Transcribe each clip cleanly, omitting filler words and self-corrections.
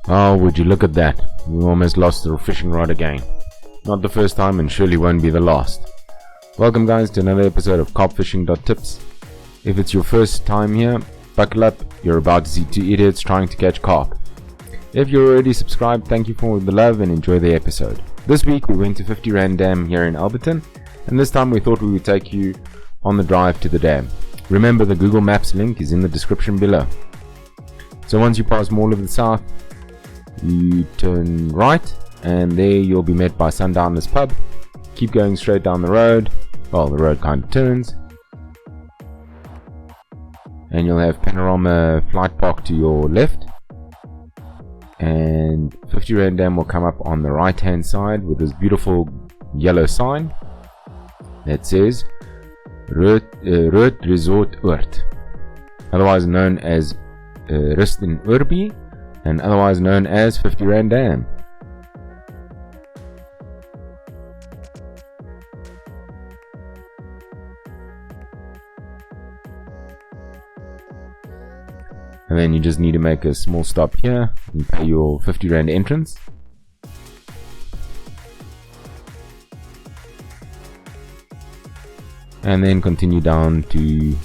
Oh, would you look at that. We almost lost the fishing rod again. Not the first time and surely won't be the last. Welcome guys to another episode of CarpFishing.Tips. If it's your first time here, buckle up, you're about to see two idiots trying to catch carp. If you're already subscribed, thank you for the love and enjoy the episode. This week we went to 50 Rand Dam here in Alberton, and this time we thought we would take you on the drive to the dam. Remember, the Google Maps link is in the description below. So once you pass Mall of the South, you turn right and there you'll be met by Sundowners Pub. Keep going straight down the road. Well, the road kind of turns and you'll have Panorama Flight Park to your left, and 50 Rand Dam will come up on the right hand side with this beautiful yellow sign that says Rood Resort Oord, otherwise known as Rust in Urbi, and otherwise known as 50 Rand Dam. And then you just need to make a small stop here and pay your 50 Rand entrance. And then continue down to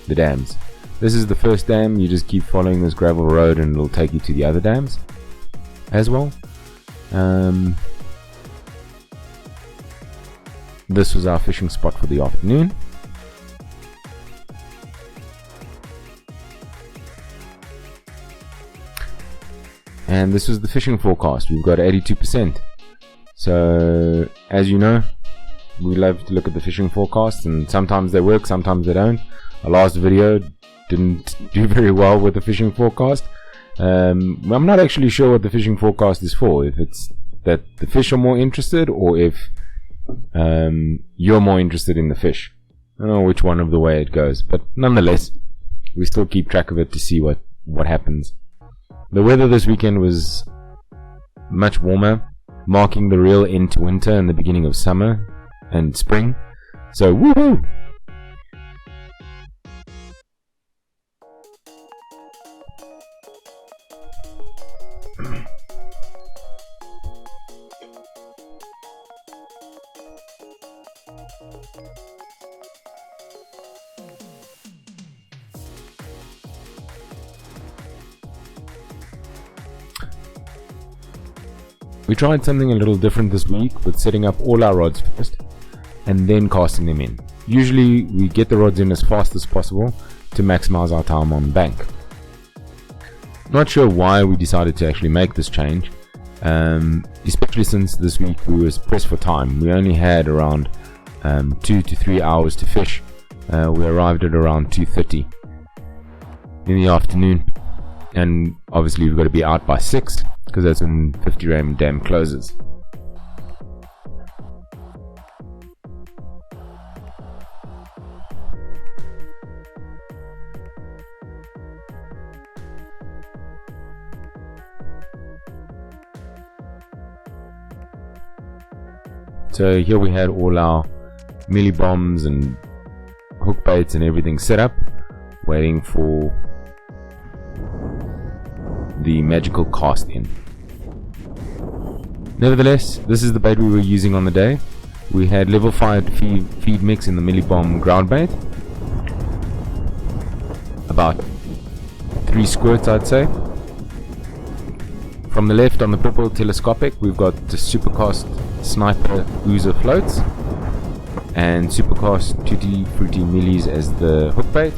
the dams. This is the first dam. You just keep following this gravel road and it'll take you to the other dams as well. This was our fishing spot for the afternoon. And this was the fishing forecast. We've got 82%. So as you know, we love to look at the fishing forecast, and sometimes they work, sometimes they don't. Our last video didn't do very well with the fishing forecast. I'm not actually sure what the fishing forecast is for, if it's that the fish are more interested or if you're more interested in the fish. I don't know which one of the way it goes, but nonetheless we still keep track of it to see what happens. The weather this weekend was much warmer, marking the real end to winter and the beginning of summer and spring. So woohoo! We tried something a little different this week with setting up all our rods first and then casting them in. Usually we get the rods in as fast as possible to maximize our time on the bank. Not sure why we decided to actually make this change, especially since this week we were pressed for time. We only had around 2 to 3 hours to fish. We arrived at around 2:30 in the afternoon, and obviously we've got to be out by 6 because that's when 50 Rand Dam closes. So here we had all our meilie bombs and hook baits and everything set up, waiting for the magical cast in. Nevertheless, this is the bait we were using on the day. We had level 5 feed mix in the meilie bomb ground bait, about 3 squirts I'd say. From the left on the purple telescopic we've got the Supercast Sniper Oozer floats and Supercast Tutti Frutti meilies as the hook bait,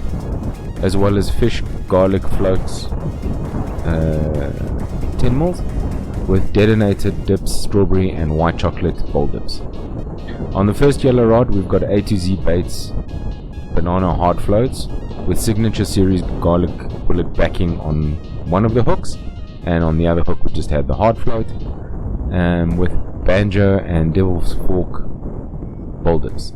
as well as fish garlic floats, 10 mils with detonated dips, strawberry and white chocolate bowl dips. On the first yellow rod we've got A to Z baits banana hard floats with signature series garlic bullet backing on one of the hooks, and on the other hook we just had the hard float with banjo and devil's fork bowl dips.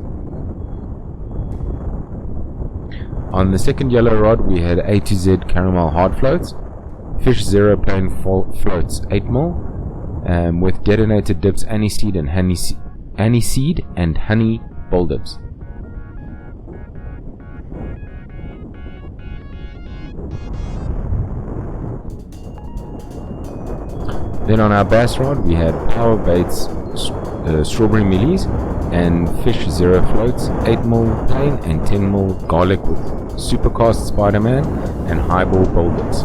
On the second yellow rod we had A to Z caramel hard floats, Fish Zero plain floats 8mm with detonated dips, aniseed and honey bowl dips. Then on our bass rod we had power baits, strawberry meilies, and fish zero floats, 8mm plain and 10mm garlic with supercast Spider-Man and highball bullets.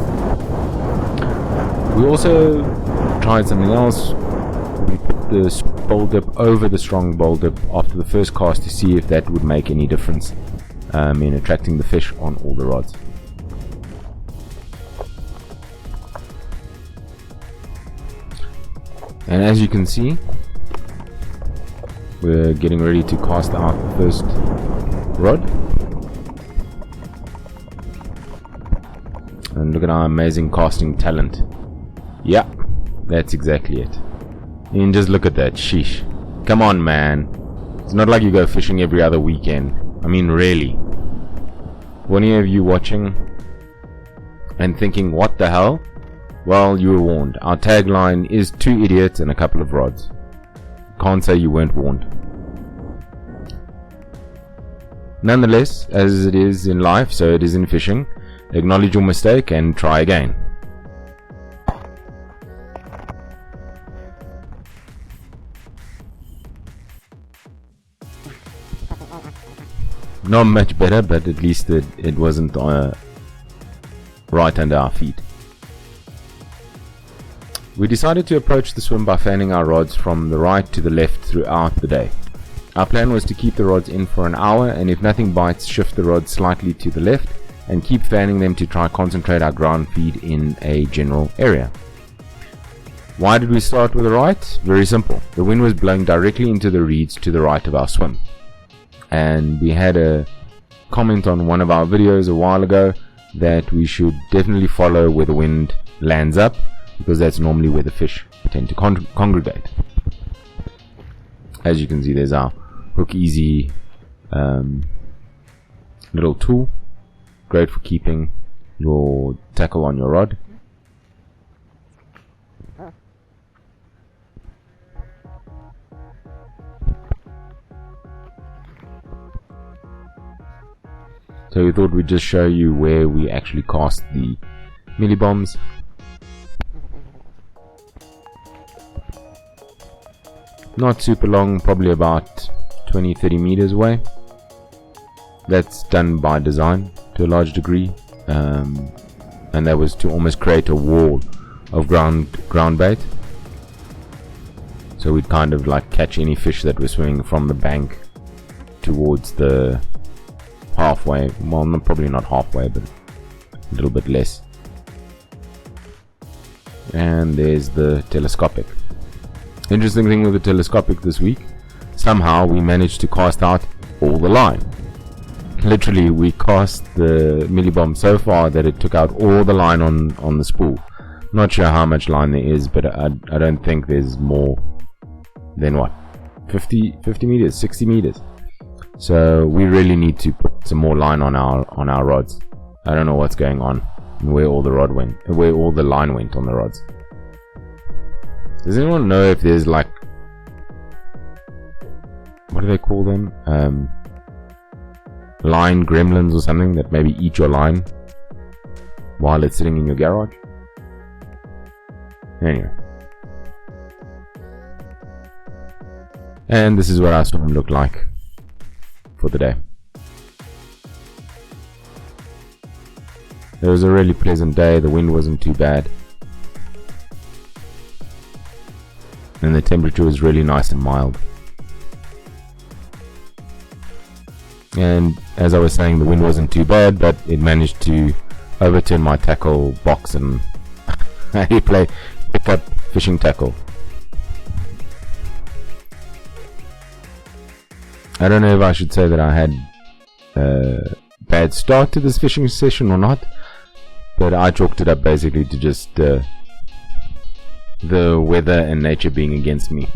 We also tried something else. We put the bowl dip over the strong bowl dip after the first cast to see if that would make any difference in attracting the fish on all the rods. And as you can see, we're getting ready to cast out the first rod. And look at our amazing casting talent. Yeah, that's exactly it. And just look at that, sheesh. Come on, man. It's not like you go fishing every other weekend. I mean, really. For any of you watching and thinking, what the hell? Well, you were warned. Our tagline is 2 idiots and a couple of rods. Can't say you weren't warned. Nonetheless, as it is in life, so it is in fishing. Acknowledge your mistake and try again. Not much better, but at least it wasn't right under our feet. We decided to approach the swim by fanning our rods from the right to the left throughout the day. Our plan was to keep the rods in for an hour, and if nothing bites, shift the rods slightly to the left and keep fanning them to try concentrate our ground feed in a general area. Why did we start with the right? Very simple. The wind was blowing directly into the reeds to the right of our swim. And we had a comment on one of our videos a while ago that we should definitely follow where the wind lands up, because that's normally where the fish tend to congregate. As you can see, there's our hook easy little tool, great for keeping your tackle on your rod. So we thought we'd just show you where we actually cast the meilie bombs. Not super long, probably about 20-30 meters away. That's done by design to a large degree, and that was to almost create a wall of ground bait. So we'd kind of like catch any fish that was swimming from the bank towards the halfway, well, probably not halfway, but a little bit less. And there's the telescopic. Interesting thing with the telescopic this week, somehow we managed to cast out all the line. Literally, we cast the meilie bomb so far that it took out all the line on the spool. Not sure how much line there is, but I don't think there's more than what, 50 meters, 60 meters. So we really need to put some more line on our rods. I don't know what's going on and where all the line went on the rods. Does anyone know if there's like, what do they call them? Line gremlins or something that maybe eat your line while it's sitting in your garage? Anyway. And this is what our swim looked like for the day. It was a really pleasant day. The wind wasn't too bad. And the temperature was really nice and mild. And as I was saying, the wind wasn't too bad, but it managed to overturn my tackle box and pick up fishing tackle. I don't know if I should say that I had a bad start to this fishing session or not, but I chalked it up basically to just the weather and nature being against me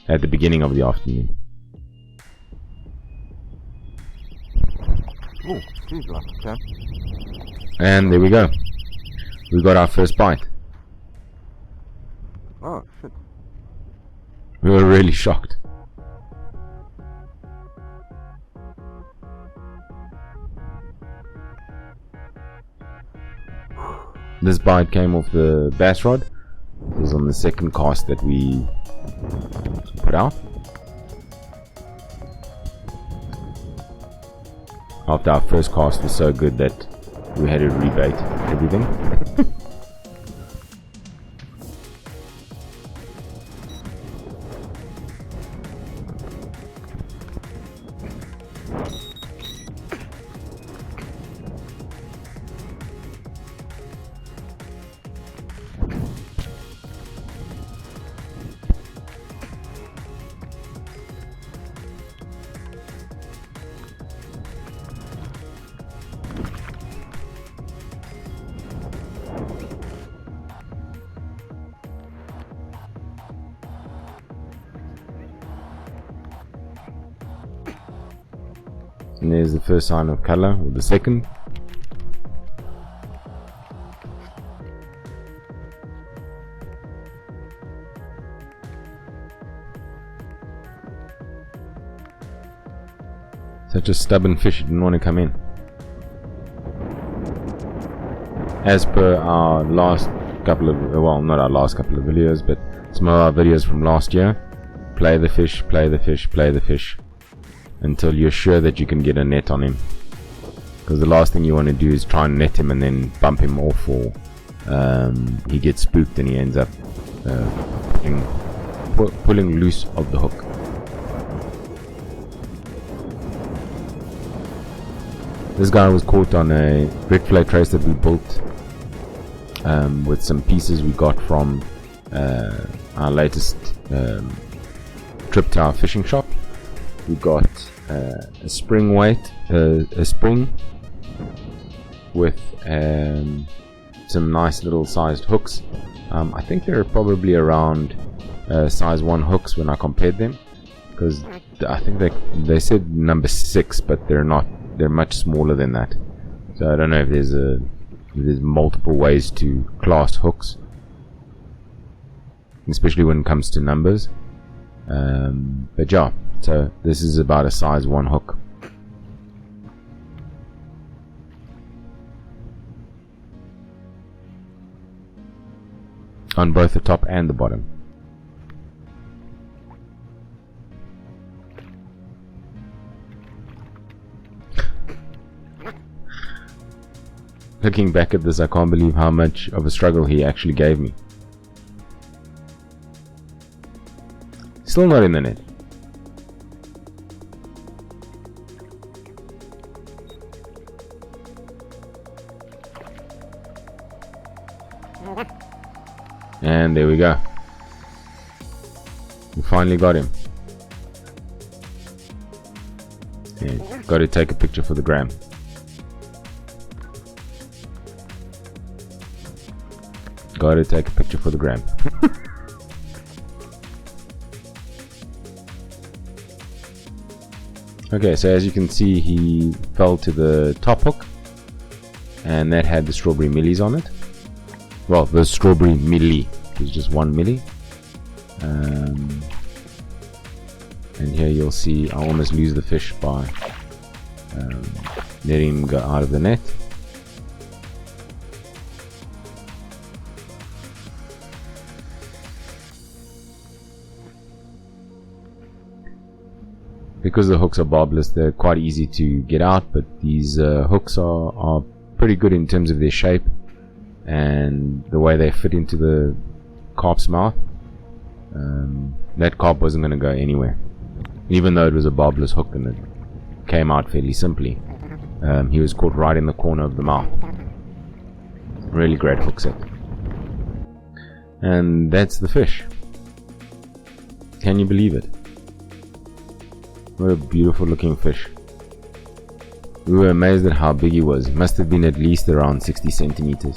at the beginning of the afternoon. Oh, geez, like that. And there we go. We got our first bite. Oh, shit. We were really shocked. This bite came off the bass rod. was on the second cast that we put out. After our first cast was so good that we had to rebait everything. And there's the first sign of color, or the second. Such a stubborn fish, it didn't want to come in. As per our last couple of, well, not our last couple of videos, but some of our videos from last year, play the fish, play the fish, play the fish, until you're sure that you can get a net on him. Because the last thing you want to do is try and net him and then bump him off, or he gets spooked and he ends up pulling loose of the hook. This guy was caught on a red flag trace that we built with some pieces we got from our latest trip to our fishing shop. We got a spring weight, a spring with some nice little sized hooks. I think they're probably around size 1 hooks when I compared them, because I think they said number 6, but they're not. They're much smaller than that. So I don't know if there's multiple ways to class hooks, especially when it comes to numbers. But yeah. So this is about a size 1 hook. On both the top and the bottom. Looking back at this, I can't believe how much of a struggle he actually gave me. Still not in the net. And there we go. We finally got him. Yeah, got to take a picture for the gram. Got to take a picture for the gram. Okay, so as you can see, he fell to the top hook, and that had the strawberry meilies on it. Well, the strawberry meilie is just 1 meilie. And here you'll see I almost lose the fish by letting him go out of the net. Because the hooks are barbless, they're quite easy to get out, but these hooks are pretty good in terms of their shape and the way they fit into the carp's mouth. That carp wasn't going to go anywhere, even though it was a barbless hook and it came out fairly simply. He was caught right in the corner of the mouth. Really great hook set. And that's the fish. Can you believe it? What a beautiful looking fish. We were amazed at how big he was. He must have been at least around 60 centimeters.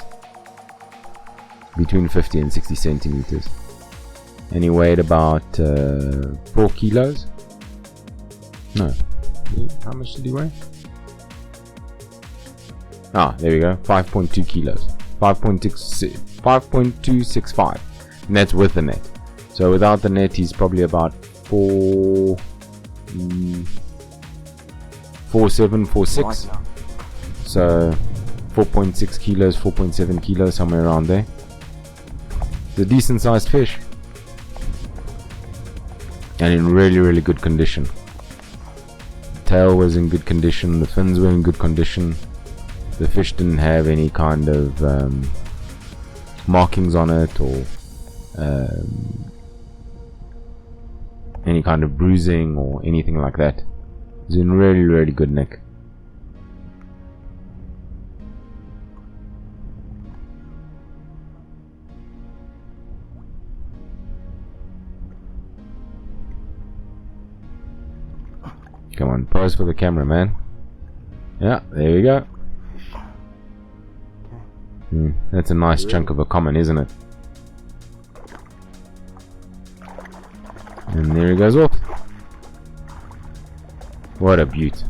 Between 50 and 60 centimeters. And he weighed about 4 kilos. No. How much did he weigh? Ah, there we go. 5.2 kilos. 5.265. And that's with the net. So without the net, he's probably about 4.7, 4.6. So 4.6 kilos, 4.7 kilos, somewhere around there. It's a decent sized fish. And in really good condition. The tail was in good condition, the fins were in good condition. The fish didn't have any kind of markings on it, or any kind of bruising or anything like that. It was in really good nick. Come on, pose for the camera, man. Yeah, there we go. That's a nice chunk of a common, isn't it? And there he goes off. What a beaut.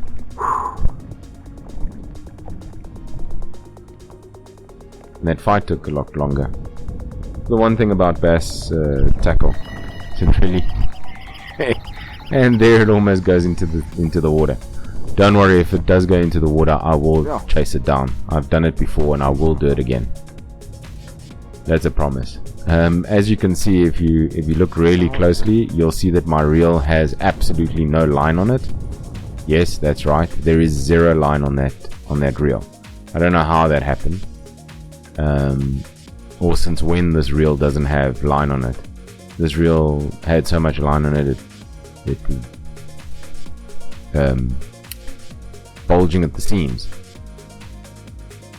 That fight took a lot longer. The one thing about bass tackle, it's really and there it almost goes into the water. Don't worry, if it does go into the water, I will chase it down. I've done it before and I will do it again. That's a promise. As you can see, if you look really closely, you'll see that my reel has absolutely no line on it. Yes, that's right. There is 0 line on that reel. I don't know how that happened, or since when this reel doesn't have line on it. This reel had so much line on it, it bulging at the seams,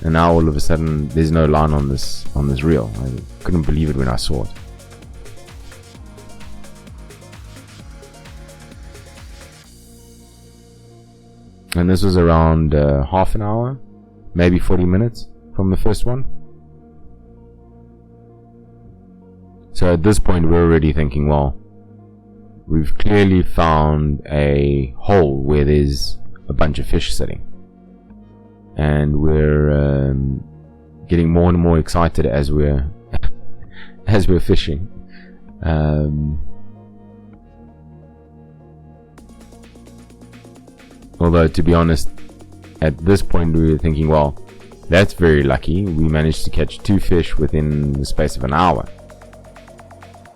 and now all of a sudden there's no line on this reel. I couldn't believe it when I saw it. And this was around half an hour, maybe 40 minutes from the first one. So at this point we're already thinking, well, we've clearly found a hole where there's a bunch of fish sitting, and we're getting more and more excited as we're fishing. Although, to be honest, at this point we were thinking, well, that's very lucky. We managed to catch 2 fish within the space of an hour.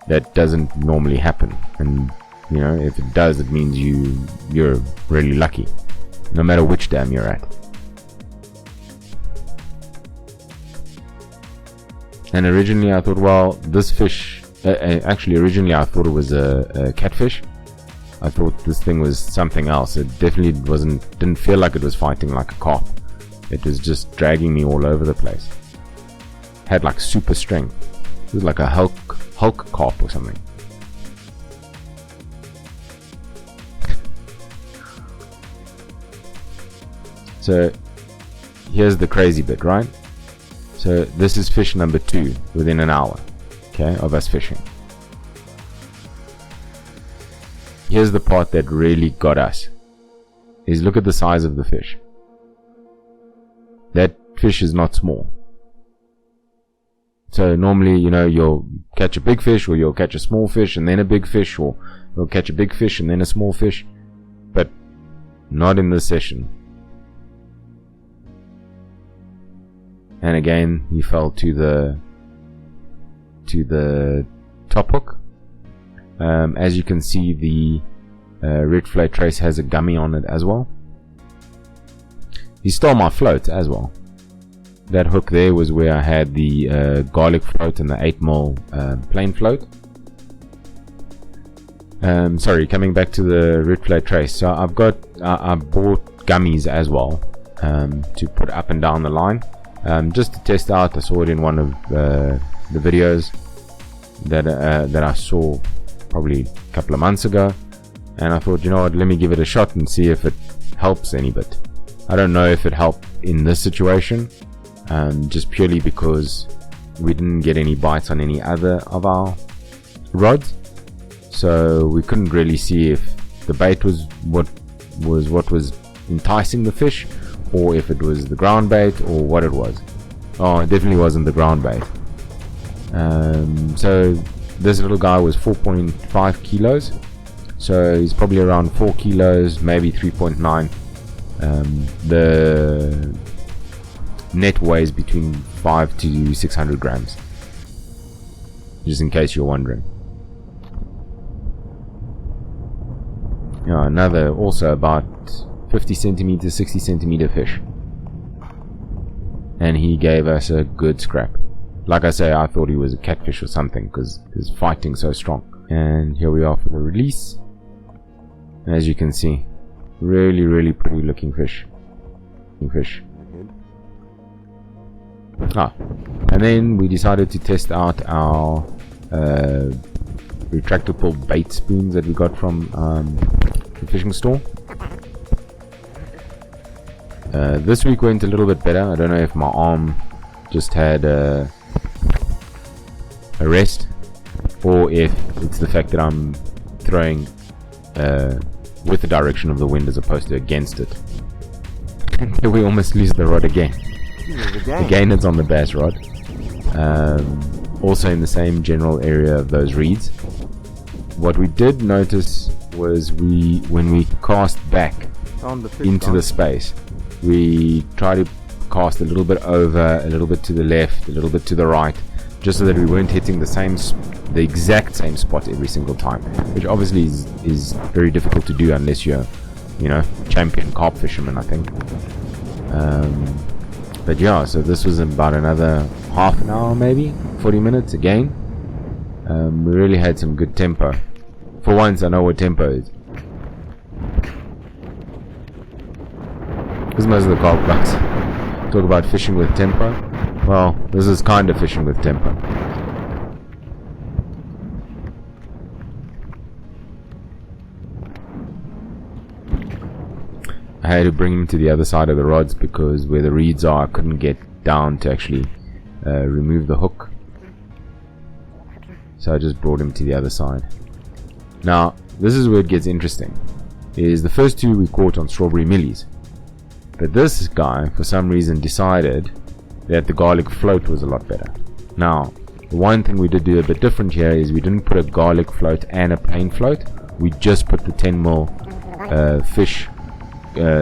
That doesn't normally happen, and you know, if it does, it means you're really lucky, no matter which dam you're at. And originally I thought, well, this fish, actually originally I thought it was a catfish. I thought this thing was something else. It definitely didn't feel like it was fighting like a carp. It was just dragging me all over the place. Had like super strength. It was like a Hulk carp or something. So here's the crazy bit, right? So this is fish number 2 within an hour, okay, of us fishing. Here's the part that really got us, is look at the size of the fish. That fish is not small. So normally, you know, you'll catch a big fish, or you'll catch a small fish and then a big fish, or you'll catch a big fish and then a small fish, but not in this session. And again, he fell to the top hook. As you can see, the red float trace has a gummy on it as well. He stole my float as well. That hook there was where I had the garlic float and the 8mm plain float. Sorry, coming back to the red float trace. So I bought gummies as well to put up and down the line. Just to test out. I saw it in one of the videos that I saw probably a couple of months ago, and I thought, you know what, let me give it a shot and see if it helps any bit. I don't know if it helped in this situation, just purely because we didn't get any bites on any other of our rods, so we couldn't really see if the bait was what was enticing the fish, or if it was the ground bait, or what it was. Oh, it definitely wasn't the ground bait. So this little guy was 4.5 kilos, so he's probably around 4 kilos, maybe 3.9. The net weighs between 5 to 600 grams. just in case you're wondering. Yeah, another also about 50 centimeter, 60 centimeter fish, and he gave us a good scrap. Like I say, I thought he was a catfish or something because his fighting so strong. And here we are for the release. As you can see, really pretty looking fish. And then we decided to test out our retractable bait spoons that we got from the fishing store. This week went a little bit better. I don't know if my arm just had a rest, or if it's the fact that I'm throwing with the direction of the wind as opposed to against it. And we almost lose the rod again. Again, it's on the bass rod. Also in the same general area of those reeds. What we did notice was when we cast back into the space, we try to cast a little bit over, a little bit to the left, a little bit to the right, just so that we weren't hitting the exact same spot every single time, which obviously is very difficult to do unless you're, champion carp fisherman, I think. But yeah, so this was about another half an hour, maybe 40 minutes again. We really had some good tempo. For once, I know what tempo is. Because most of the carp guys talk about fishing with tempo. Well, this is kind of fishing with tempo. I had to bring him to the other side of the rods because where the reeds are, I couldn't get down to actually remove the hook. So I just brought him to the other side. Now, this is where it gets interesting. Is the first two we caught on strawberry meilies. But this guy, for some reason, decided that the garlic float was a lot better. Now, the one thing we did do a bit different here is we didn't put a garlic float and a plain float. We just put the 10mm fish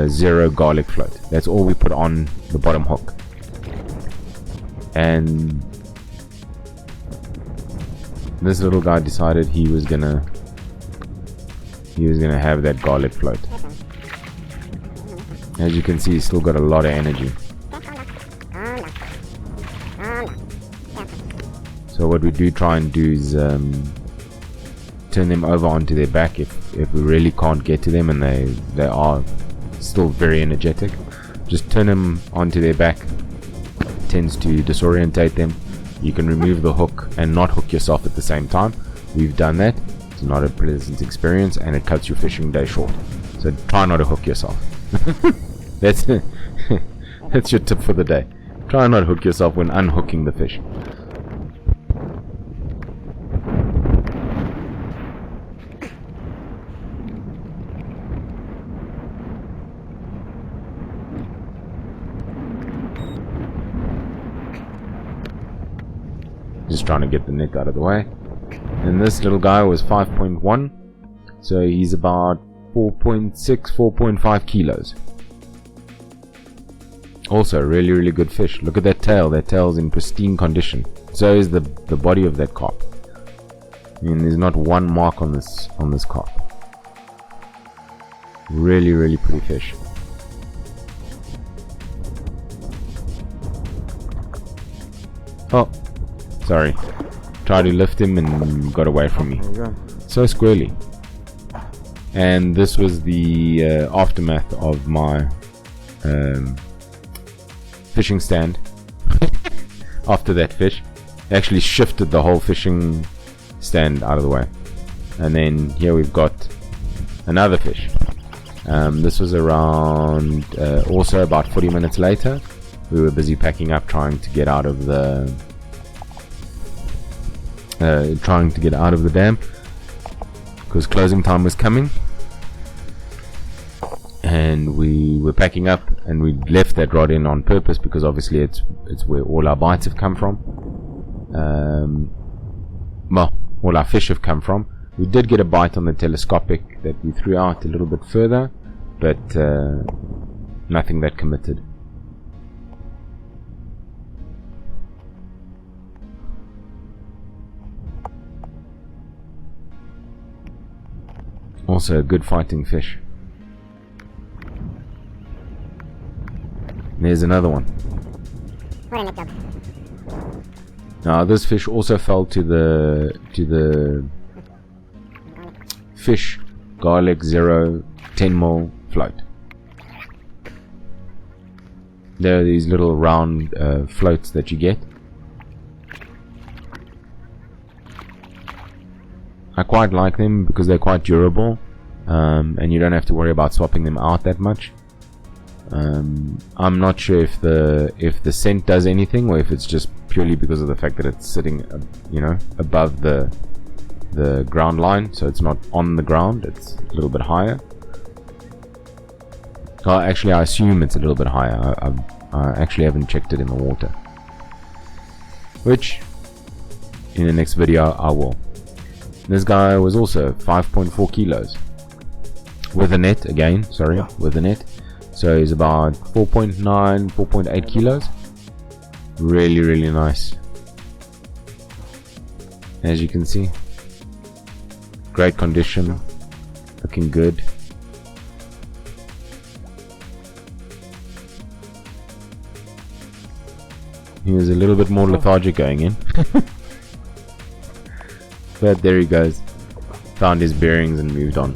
zero garlic float. That's all we put on the bottom hook. And this little guy decided he was gonna have that garlic float. As you can see, he's still got a lot of energy. So what we do try and do is turn them over onto their back if we really can't get to them and they are still very energetic. Just turn them onto their back. It tends to disorientate them. You can remove the hook and not hook yourself at the same time. We've done that. It's not a pleasant experience and it cuts your fishing day short. So try not to hook yourself. That's your tip for the day. Try not to hook yourself when unhooking the fish. Just trying to get the net out of the way. And this little guy was 5.1, so he's about 4.6, 4.5 kilos. Also really good fish. Look at that tail. That tail's in pristine condition. So is the body of that carp. I mean, there's not one mark on this carp. Really pretty fish. Oh, sorry. Tried to lift him and got away from me. There you go. So squirrely. And this was the aftermath of my fishing stand. After that fish, actually shifted the whole fishing stand out of the way. And then here we've got another fish. This was around also about 40 minutes later. We were busy packing up, trying to get out of the dam because closing time was coming, and we were packing up, and we left that rod in on purpose because obviously it's where all our bites have come from. Well, all our fish have come from. We did get a bite on the telescopic that we threw out a little bit further, but nothing that committed. Also a good fighting fish. There's another one. What a neck dog. Now this fish also fell to the fish garlic 0 10mm float. There are these little round floats that you get. I quite like them because they're quite durable, and you don't have to worry about swapping them out that much. I'm not sure if the scent does anything, or if it's just purely because of the fact that it's sitting, you know, above the ground line, so it's not on the ground. It's a little bit higher. Actually, I assume it's a little bit higher. I actually haven't checked it in the water, which in the next video I will. This guy was also 5.4 kilos with a net again. Sorry, with a net. So he's about 4.9, 4.8 kilos. Really, really nice. As you can see, great condition, looking good. He was a little bit more lethargic going in. But there he goes. Found his bearings and moved on.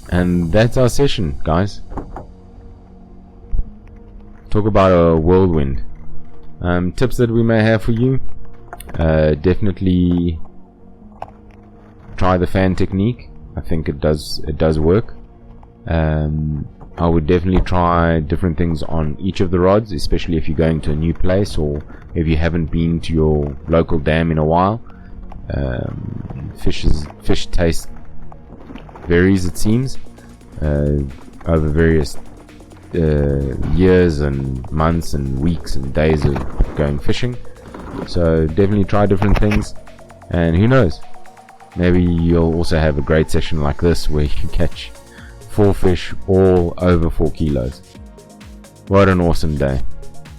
And that's our session, guys. Talk about a whirlwind. Tips that we may have for you. Definitely try the fan technique. I think it does work. I would definitely try different things on each of the rods, especially if you're going to a new place or if you haven't been to your local dam in a while. Fish taste varies, it seems, over various years and months and weeks and days of going fishing. So definitely try different things, and who knows, maybe you'll also have a great session like this where you can catch 4 fish all over 4 kilos. What an awesome day.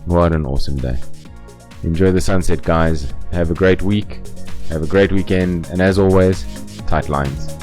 What an awesome day. Enjoy the sunset, guys. Have a great week. Have a great weekend. And as always, tight lines.